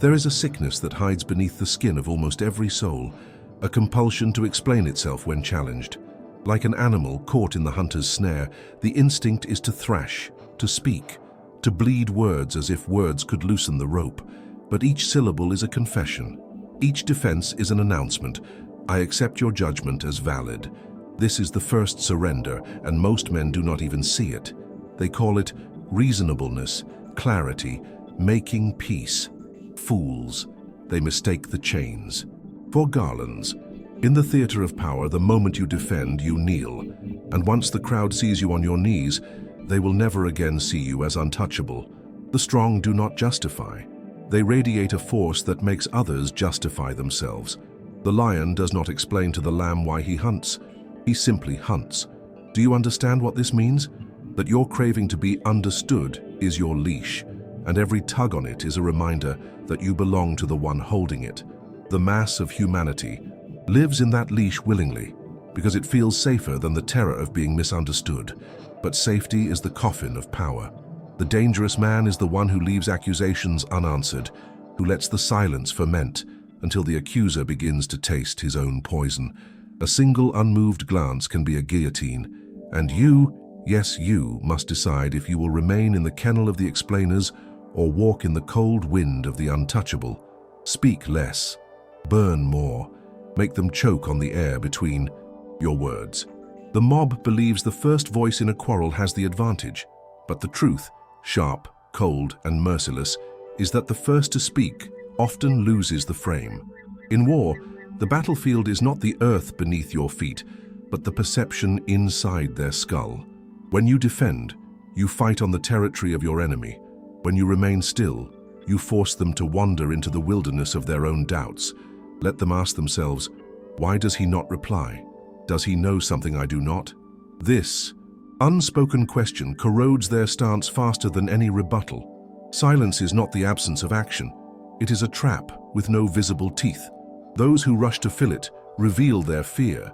There is a sickness that hides beneath the skin of almost every soul, a compulsion to explain itself when challenged. Like an animal caught in the hunter's snare, the instinct is to thrash, to speak, to bleed words as if words could loosen the rope. But each syllable is a confession. Each defense is an announcement. I accept your judgment as valid. This is the first surrender, and most men do not even see it. They call it reasonableness, clarity, making peace. Fools. They mistake the chains for garlands. In the theater of power, the moment you defend, you kneel. And once the crowd sees you on your knees, they will never again see you as untouchable. The strong do not justify. They radiate a force that makes others justify themselves. The lion does not explain to the lamb why he hunts. He simply hunts. Do you understand what this means? That your craving to be understood is your leash, and every tug on it is a reminder that you belong to the one holding it. The mass of humanity lives in that leash willingly, because it feels safer than the terror of being misunderstood. But safety is the coffin of power. The dangerous man is the one who leaves accusations unanswered, who lets the silence ferment until the accuser begins to taste his own poison. A single unmoved glance can be a guillotine, and you, yes you, must decide if you will remain in the kennel of the explainers or walk in the cold wind of the untouchable. Speak less, burn more, make them choke on the air between your words. The mob believes the first voice in a quarrel has the advantage, but the truth, sharp, cold, and merciless, is that the first to speak often loses the frame. In war, the battlefield is not the earth beneath your feet, but the perception inside their skull. When you defend, you fight on the territory of your enemy. When you remain still, you force them to wander into the wilderness of their own doubts. Let them ask themselves, why does he not reply? Does he know something I do not? This unspoken question corrodes their stance faster than any rebuttal. Silence is not the absence of action. It is a trap with no visible teeth. Those who rush to fill it reveal their fear.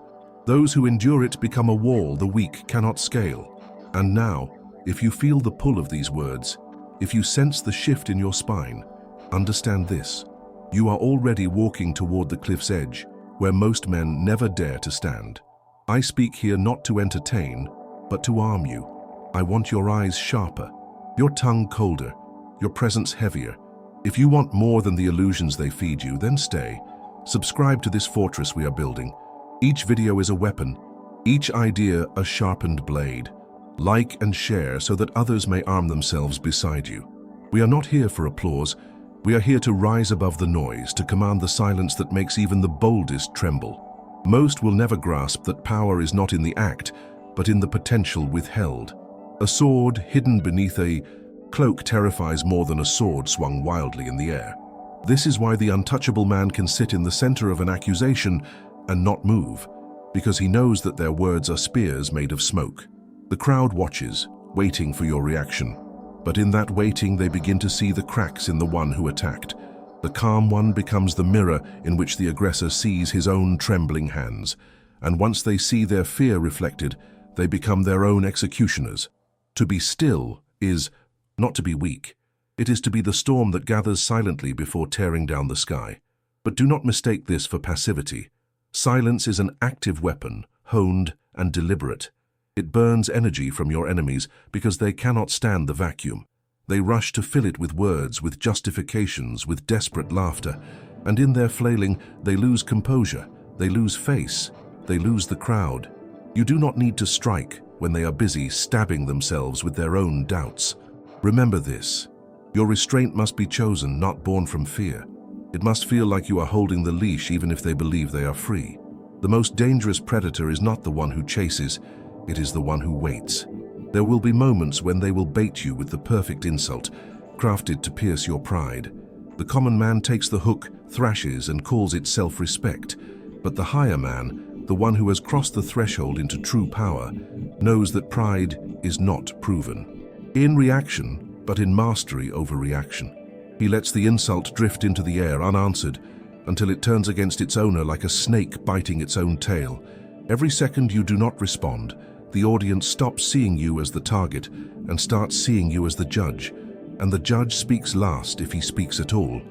Those who endure it become a wall the weak cannot scale. And now, if you feel the pull of these words, if you sense the shift in your spine, understand this. You are already walking toward the cliff's edge, where most men never dare to stand. I speak here not to entertain, but to arm you. I want your eyes sharper, your tongue colder, your presence heavier. If you want more than the illusions they feed you, then stay. Subscribe to this fortress we are building. Each video is a weapon, each idea a sharpened blade. Like and share so that others may arm themselves beside you. We are not here for applause. We are here to rise above the noise, to command the silence that makes even the boldest tremble. Most will never grasp that power is not in the act, but in the potential withheld. A sword hidden beneath a cloak terrifies more than a sword swung wildly in the air. This is why the untouchable man can sit in the center of an accusation and not move, because he knows that their words are spears made of smoke. The crowd watches, waiting for your reaction. But in that waiting, they begin to see the cracks in the one who attacked. The calm one becomes the mirror in which the aggressor sees his own trembling hands. And once they see their fear reflected, they become their own executioners. To be still is not to be weak. It is to be the storm that gathers silently before tearing down the sky. But do not mistake this for passivity. Silence is an active weapon, honed and deliberate. It burns energy from your enemies because they cannot stand the vacuum. They rush to fill it with words, with justifications, with desperate laughter. And in their flailing, they lose composure, they lose face, they lose the crowd. You do not need to strike when they are busy stabbing themselves with their own doubts. Remember this. Your restraint must be chosen, not born from fear. It must feel like you are holding the leash even if they believe they are free. The most dangerous predator is not the one who chases, it is the one who waits. There will be moments when they will bait you with the perfect insult, crafted to pierce your pride. The common man takes the hook, thrashes, and calls it self-respect. But the higher man, the one who has crossed the threshold into true power, knows that pride is not proven in reaction, but in mastery over reaction. He lets the insult drift into the air unanswered until it turns against its owner like a snake biting its own tail. Every second you do not respond, the audience stops seeing you as the target and starts seeing you as the judge. And the judge speaks last if he speaks at all.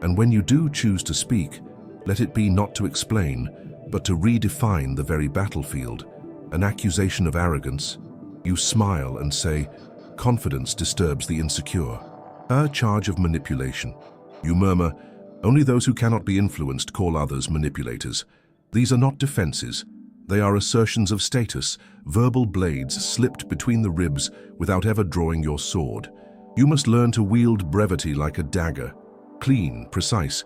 And when you do choose to speak, let it be not to explain, but to redefine the very battlefield. An accusation of arrogance, you smile and say, confidence disturbs the insecure. A charge of manipulation, you murmur, only those who cannot be influenced call others manipulators. These are not defenses. They are assertions of status, verbal blades slipped between the ribs without ever drawing your sword. You must learn to wield brevity like a dagger, clean, precise,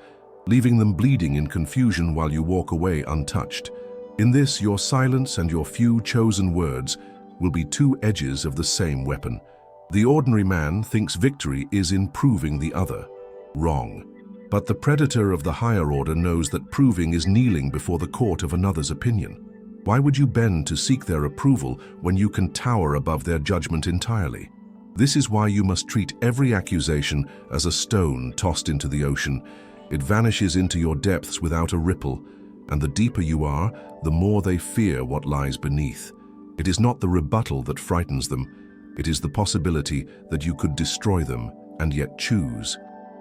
leaving them bleeding in confusion while you walk away untouched. In this, your silence and your few chosen words will be two edges of the same weapon. The ordinary man thinks victory is in proving the other wrong. But the predator of the higher order knows that proving is kneeling before the court of another's opinion. Why would you bend to seek their approval when you can tower above their judgment entirely? This is why you must treat every accusation as a stone tossed into the ocean. It vanishes into your depths without a ripple, and the deeper you are, the more they fear what lies beneath. It is not the rebuttal that frightens them. It is the possibility that you could destroy them and yet choose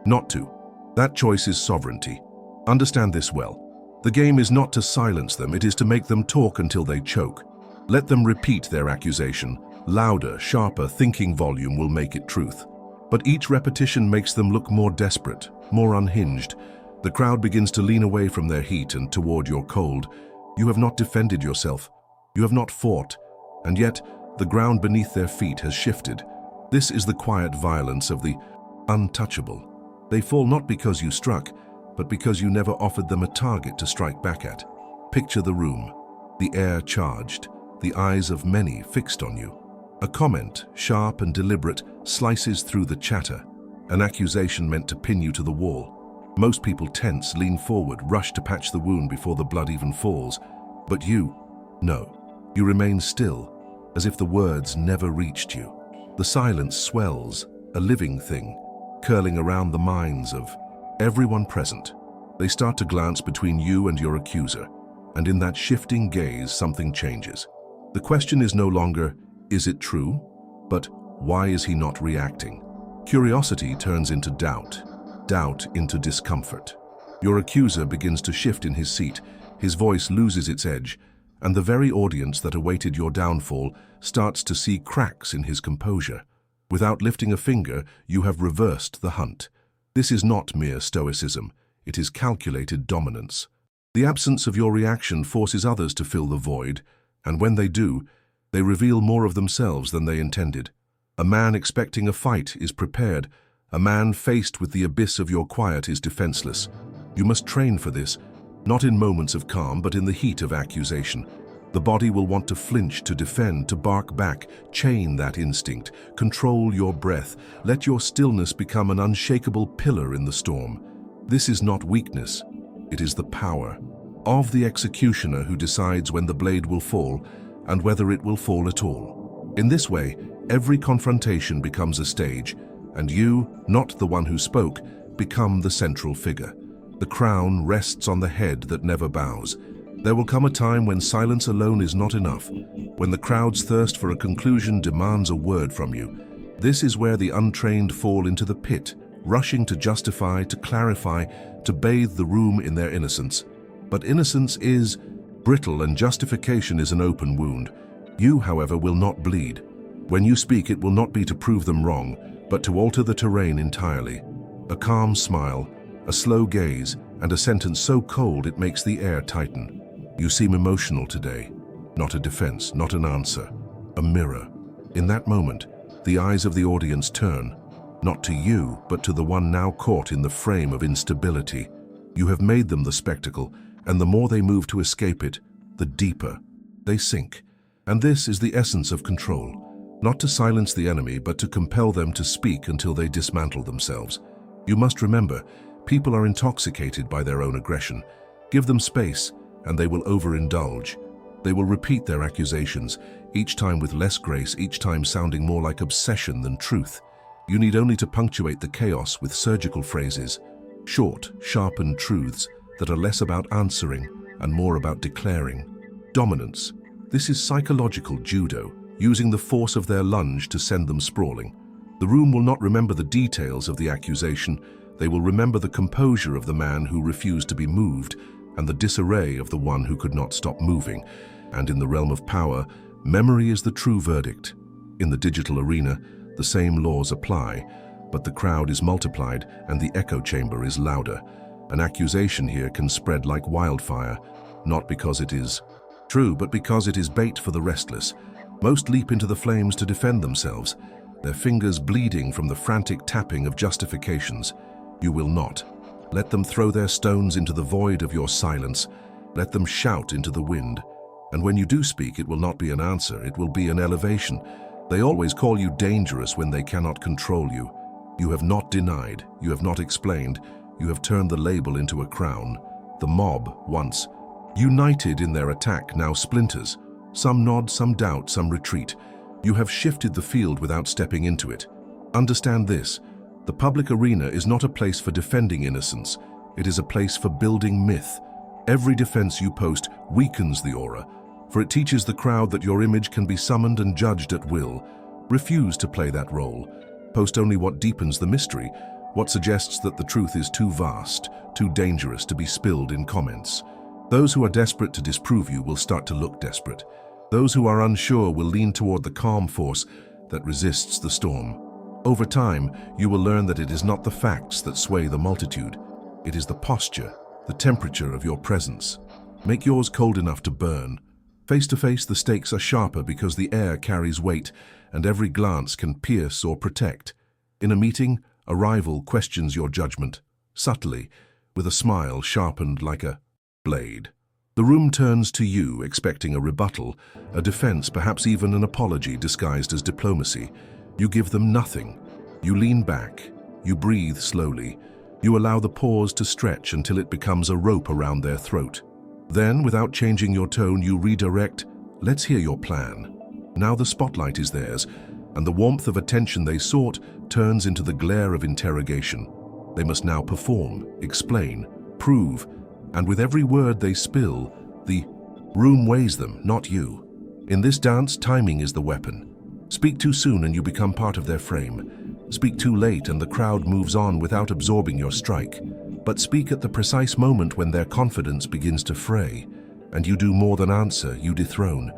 not to. That choice is sovereignty. Understand this well. The game is not to silence them, it is to make them talk until they choke. Let them repeat their accusation. Louder, sharper thinking volume will make it truth. But each repetition makes them look more desperate, more unhinged. The crowd begins to lean away from their heat and toward your cold. You have not defended yourself. You have not fought. And yet, the ground beneath their feet has shifted. This is the quiet violence of the untouchable. They fall not because you struck, but because you never offered them a target to strike back at. Picture the room, the air charged, the eyes of many fixed on you. A comment, sharp and deliberate, slices through the chatter, an accusation meant to pin you to the wall. Most people tense, lean forward, rush to patch the wound before the blood even falls. But you, no. You remain still, as if the words never reached you. The silence swells, a living thing, curling around the minds of everyone present. They start to glance between you and your accuser, and in that shifting gaze something changes. The question is no longer, is it true? But why is he not reacting? Curiosity turns into doubt, doubt into discomfort. Your accuser begins to shift in his seat, his voice loses its edge, and the very audience that awaited your downfall starts to see cracks in his composure. Without lifting a finger, you have reversed the hunt. This is not mere stoicism, it is calculated dominance. The absence of your reaction forces others to fill the void, and when they do, they reveal more of themselves than they intended. A man expecting a fight is prepared. A man faced with the abyss of your quiet is defenseless. You must train for this, not in moments of calm, but in the heat of accusation. The body will want to flinch, to defend, to bark back. Chain that instinct. Control your breath. Let your stillness become an unshakable pillar in the storm. This is not weakness. It is the power of the executioner who decides when the blade will fall and whether it will fall at all. In this way, every confrontation becomes a stage, and you, not the one who spoke, become the central figure. The crown rests on the head that never bows. There will come a time when silence alone is not enough, when the crowd's thirst for a conclusion demands a word from you. This is where the untrained fall into the pit, rushing to justify, to clarify, to bathe the room in their innocence. But innocence is brittle and justification is an open wound. You, however, will not bleed. When you speak, it will not be to prove them wrong, but to alter the terrain entirely. A calm smile, a slow gaze, and a sentence so cold it makes the air tighten. You seem emotional today. Not a defense, not an answer. A mirror. In that moment, the eyes of the audience turn, not to you, but to the one now caught in the frame of instability. You have made them the spectacle, and the more they move to escape it, the deeper they sink. And this is the essence of control. Not to silence the enemy, but to compel them to speak until they dismantle themselves. You must remember, people are intoxicated by their own aggression. Give them space, and they will overindulge. They will repeat their accusations, each time with less grace, each time sounding more like obsession than truth. You need only to punctuate the chaos with surgical phrases, short, sharpened truths that are less about answering and more about declaring. Dominance. This is psychological judo, using the force of their lunge to send them sprawling. The room will not remember the details of the accusation, They will remember the composure of the man who refused to be moved and the disarray of the one who could not stop moving. And in the realm of power, memory is the true verdict. In the digital arena, the same laws apply, but the crowd is multiplied and the echo chamber is louder. An accusation here can spread like wildfire, not because it is true, but because it is bait for the restless. Most leap into the flames to defend themselves, their fingers bleeding from the frantic tapping of justifications. You will not. Let them throw their stones into the void of your silence. Let them shout into the wind. And when you do speak, it will not be an answer, it will be an elevation. They always call you dangerous when they cannot control you. You have not denied, you have not explained, you have turned the label into a crown. The mob, once united in their attack, now splinters. Some nod, some doubt, some retreat. You have shifted the field without stepping into it. Understand this. The public arena is not a place for defending innocence. It is a place for building myth. Every defense you post weakens the aura, for it teaches the crowd that your image can be summoned and judged at will. Refuse to play that role. Post only what deepens the mystery, what suggests that the truth is too vast, too dangerous to be spilled in comments. Those who are desperate to disprove you will start to look desperate. Those who are unsure will lean toward the calm force that resists the storm. Over time, you will learn that it is not the facts that sway the multitude. It is the posture, the temperature of your presence. Make yours cold enough to burn. Face to face, the stakes are sharper because the air carries weight, and every glance can pierce or protect. In a meeting, a rival questions your judgment, subtly, with a smile sharpened like a blade. The room turns to you, expecting a rebuttal, a defense, perhaps even an apology disguised as diplomacy. You give them nothing. You lean back. You breathe slowly. You allow the pause to stretch until it becomes a rope around their throat. Then, without changing your tone, you redirect, "Let's hear your plan." Now the spotlight is theirs, and the warmth of attention they sought turns into the glare of interrogation. They must now perform, explain, prove, and with every word they spill, the room weighs them, not you. In this dance, timing is the weapon. Speak too soon and you become part of their frame. Speak too late and the crowd moves on without absorbing your strike. But speak at the precise moment when their confidence begins to fray, and you do more than answer, you dethrone.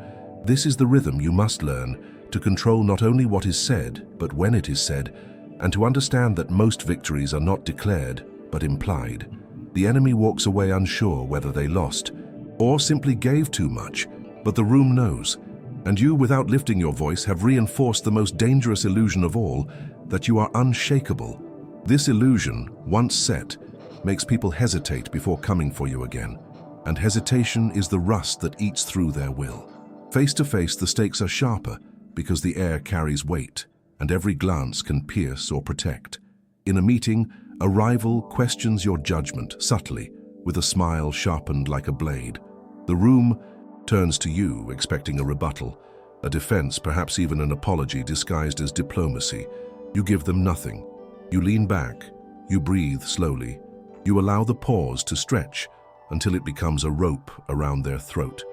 This is the rhythm you must learn, to control not only what is said, but when it is said, and to understand that most victories are not declared, but implied. The enemy walks away unsure whether they lost, or simply gave too much, but the room knows. And you, without lifting your voice, have reinforced the most dangerous illusion of all, that you are unshakable. This illusion, once set, makes people hesitate before coming for you again. And hesitation is the rust that eats through their will. Face to face, the stakes are sharper because the air carries weight, and every glance can pierce or protect. In a meeting, a rival questions your judgment subtly, with a smile sharpened like a blade. The room turns to you, expecting a rebuttal, a defense, perhaps even an apology disguised as diplomacy. You give them nothing. You lean back. You breathe slowly. You allow the pause to stretch until it becomes a rope around their throat.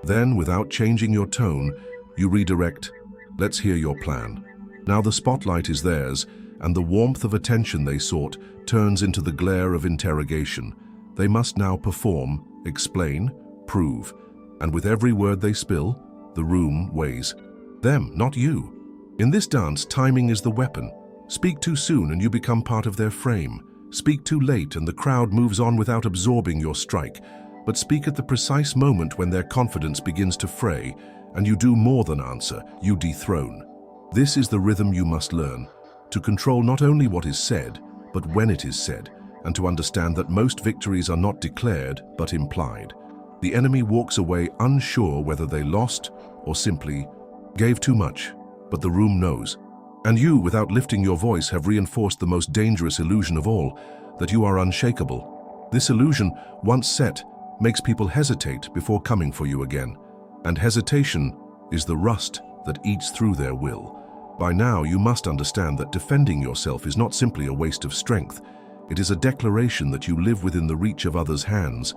Then, without changing your tone, you redirect, "Let's hear your plan." Now the spotlight is theirs, and the warmth of attention they sought turns into the glare of interrogation. They must now perform, explain, prove, and with every word they spill, the room weighs them, not you. In this dance, timing is the weapon. Speak too soon and you become part of their frame. Speak too late and the crowd moves on without absorbing your strike. But speak at the precise moment when their confidence begins to fray, and you do more than answer, you dethrone. This is the rhythm you must learn, to control not only what is said, but when it is said, and to understand that most victories are not declared, but implied. The enemy walks away unsure whether they lost or simply gave too much, but the room knows. And you, without lifting your voice, have reinforced the most dangerous illusion of all, that you are unshakable. This illusion, once set, makes people hesitate before coming for you again. And hesitation is the rust that eats through their will. By now, you must understand that defending yourself is not simply a waste of strength. It is a declaration that you live within the reach of others' hands,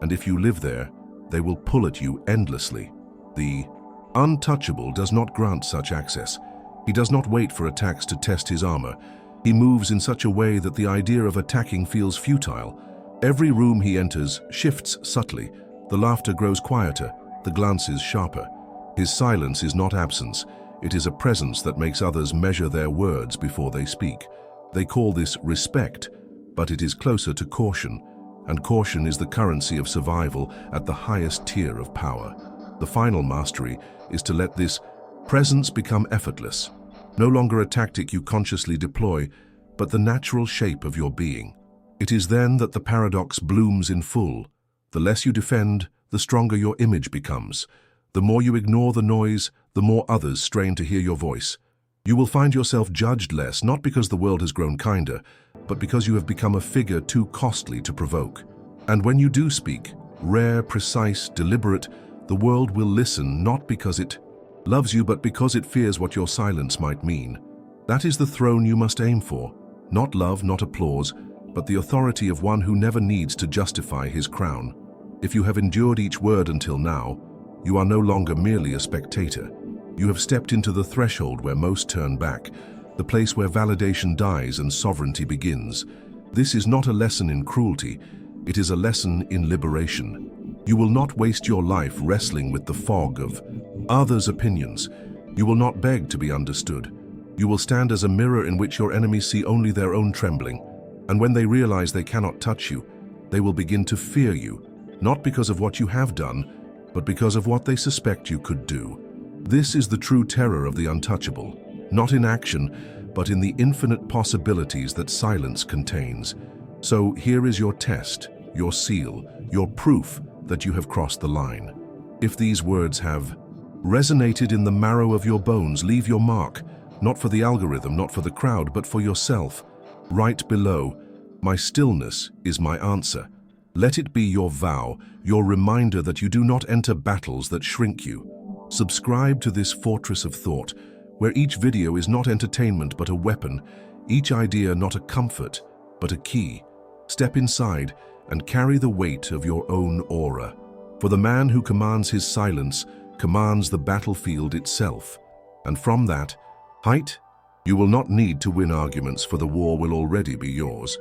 and if you live there, they will pull at you endlessly. The untouchable does not grant such access. He does not wait for attacks to test his armor. He moves in such a way that the idea of attacking feels futile. Every room he enters shifts subtly. The laughter grows quieter, the glances sharper. His silence is not absence. It is a presence that makes others measure their words before they speak. They call this respect, but it is closer to caution, and caution is the currency of survival at the highest tier of power. The final mastery is to let this presence become effortless, no longer a tactic you consciously deploy, but the natural shape of your being. It is then that the paradox blooms in full. The less you defend, the stronger your image becomes. The more you ignore the noise, the more others strain to hear your voice. You will find yourself judged less, not because the world has grown kinder, but because you have become a figure too costly to provoke. And when you do speak, rare, precise, deliberate, the world will listen not because it loves you, but because it fears what your silence might mean. That is the throne you must aim for. Not love, not applause, but the authority of one who never needs to justify his crown. If you have endured each word until now, you are no longer merely a spectator. You have stepped into the threshold where most turn back, the place where validation dies and sovereignty begins. This is not a lesson in cruelty, it is a lesson in liberation. You will not waste your life wrestling with the fog of others' opinions. You will not beg to be understood. You will stand as a mirror in which your enemies see only their own trembling. And when they realize they cannot touch you, they will begin to fear you, not because of what you have done, but because of what they suspect you could do. This is the true terror of the untouchable, not in action, but in the infinite possibilities that silence contains. So here is your test, your seal, your proof that you have crossed the line. If these words have resonated in the marrow of your bones, leave your mark, not for the algorithm, not for the crowd, but for yourself. Write below, "My stillness is my answer." Let it be your vow, your reminder that you do not enter battles that shrink you. Subscribe to this fortress of thought, where each video is not entertainment but a weapon, each idea not a comfort but a key. Step inside and carry the weight of your own aura. For the man who commands his silence commands the battlefield itself. And from that height, you will not need to win arguments, for the war will already be yours.